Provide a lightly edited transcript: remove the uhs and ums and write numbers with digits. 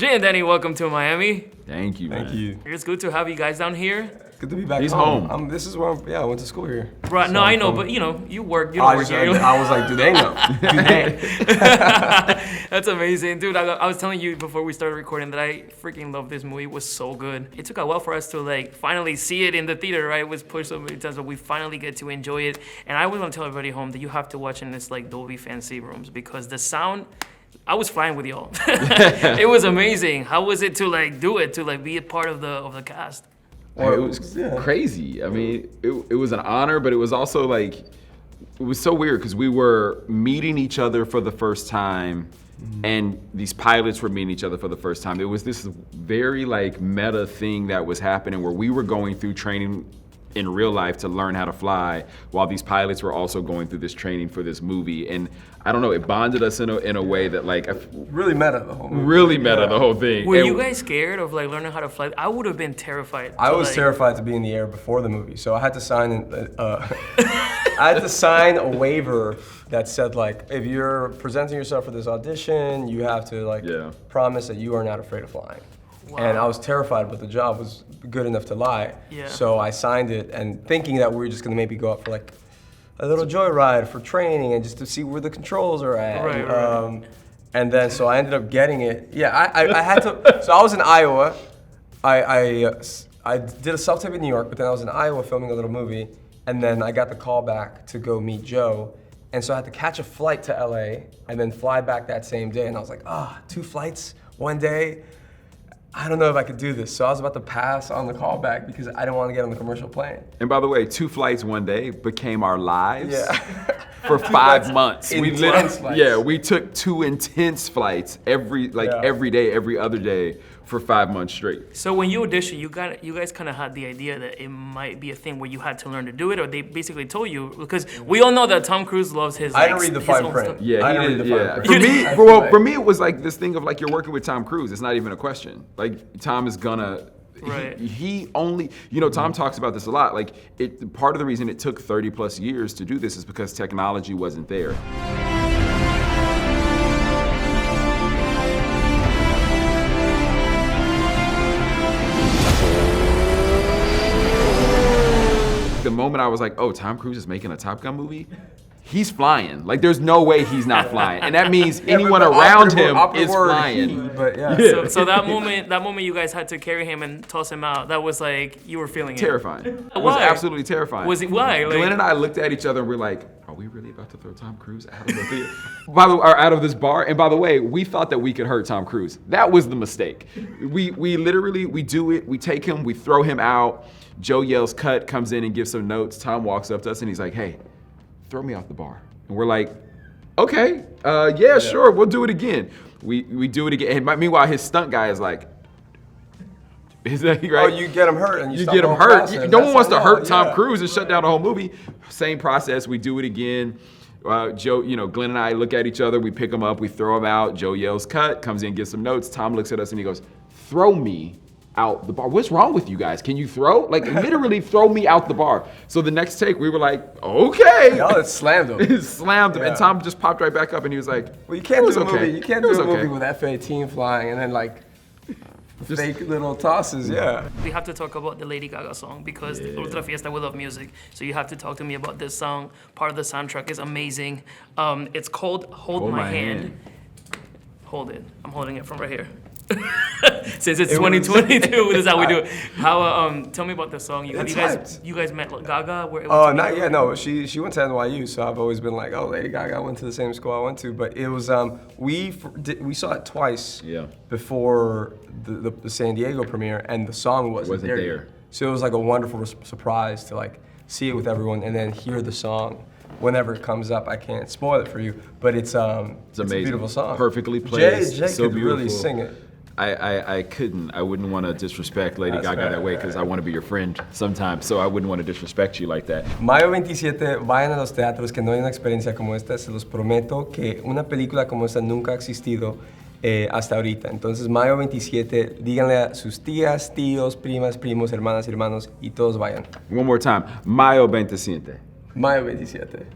Jay and Danny, welcome to Miami. Thank you, man. Thank you. It's good to have you guys down here. Good to be back He's home. home. This is where I went to school here. Right, So no, I know, I'm but you know, you work, you I don't work here. was like, do they know? Do they? That's amazing. Dude, I was telling you before we started recording that I freaking love this movie. It was so good. It took a while for us to like finally see it in the theater, right? It was pushed so many times, but we finally get to enjoy it. And I was gonna tell everybody home that you have to watch in this like Dolby fancy rooms because the sound, I was flying with y'all. It was amazing. How was it to like do it, to like be a part of the cast? It was crazy. I mean, it was an honor, but it was also like, it was so weird because we were meeting each other for the first time and these pilots were meeting each other for the first time. It was this very like meta thing that was happening where we were going through training in real life to learn how to fly while these pilots were also going through this training for this movie. And I don't know, it bonded us in a way that like, Really meta the whole movie. really meta the whole thing. Were And you guys scared of like learning how to fly? I would have been terrified. I was like, terrified to be in the air before the movie, so I had to sign I had to sign a waiver that said like, if you're presenting yourself for this audition, you have to like promise that you are not afraid of flying. Wow. And I was terrified, but the job was good enough to lie. Yeah. So I signed it and thinking that we were just gonna maybe go up for like a little joyride for training and just to see where the controls are at. Right. And then so I ended up getting it. Yeah, I had to. So I was in Iowa. I did a self-tape in New York, but then I was in Iowa filming a little movie, and then I got the call back to go meet Joe, and so I had to catch a flight to LA and then fly back that same day. And I was like, 2 flights, 1 day. I don't know if I could do this. So I was about to pass on the call back because I didn't want to get on the commercial plane. And by the way, 2 flights 1 day became our lives for 5 That's months. intense flights. Yeah, we took 2 intense flights every day, every other day for 5 months straight. So when you auditioned, you guys kind of had the idea that it might be a thing where you had to learn to do it, or they basically told you, because we all know that Tom Cruise loves his. I didn't read the fine print. Stuff. Yeah, I he didn't did. read the fine Yeah. print. For me, it was like this thing of like you're working with Tom Cruise. It's not even a question. Like Tom is gonna. Right. He only, Tom talks about this a lot. Like, part of the reason it took 30 plus years to do this is because technology wasn't there. The moment I was like, oh, Tom Cruise is making a Top Gun movie? He's flying. Like, there's no way he's not flying. And that means anyone around him is flying. So that moment you guys had to carry him and toss him out, that was like, you were feeling terrifying. it. It was absolutely terrifying. Was it, why? Like, Glenn and I looked at each other and we're like, are we really about to throw Tom Cruise out of the theater? Out of this bar? And by the way, we thought that we could hurt Tom Cruise. That was the mistake. We literally, we do it, we take him, we throw him out. Joe yells cut, comes in and gives some notes. Tom walks up to us and he's like, hey, throw me off the bar. And we're like, okay, sure, we'll do it again. We do it again. And meanwhile, his stunt guy is like, is that right? Oh, you get him hurt and you get him hurt. Process. No one wants to hurt Tom Cruise and shut down the whole movie. Same process, we do it again. Joe, Glenn and I look at each other, we pick him up, we throw him out. Joe yells cut, comes in, gives some notes. Tom looks at us and he goes, throw me out the bar. What's wrong with you guys? Can you throw? Like, literally throw me out the bar. So the next take, we were like, okay. No, it slammed him. It slammed him. And Tom just popped right back up and he was like, well, you can't do a movie. You can't do a movie okay. with F-18 flying and then like fake little tosses. Yeah. We have to talk about the Lady Gaga song because Ultra Fiesta, we love music. So you have to talk to me about this song. Part of the soundtrack is amazing. It's called Hold My Hand. Hold it. I'm holding it from right here. Since it's 2022, this is how we do it. How? Tell me about the song. You guys met Gaga? Oh, not yet. No, she went to NYU, so I've always been like, oh, Lady Gaga went to the same school I went to. But it was we saw it twice before the San Diego premiere, and the song wasn't there. So it was like a wonderful surprise to like see it with everyone and then hear the song. Whenever it comes up, I can't spoil it for you, but it's amazing. It's a beautiful song. Perfectly placed. Jay so could beautiful. really sing it. I couldn't. I wouldn't want to disrespect Lady Gaga that way because I want to be your friend sometimes, so I wouldn't want to disrespect you like that. Mayo 27, vayan a los teatros, que no hay una experiencia como esta, se los prometo que una película como esta nunca ha existido hasta ahorita. Entonces, mayo 27, díganle a sus tías, tíos, primas, primos, hermanas, hermanos, y todos vayan. One more time, Mayo 27. Mayo 27.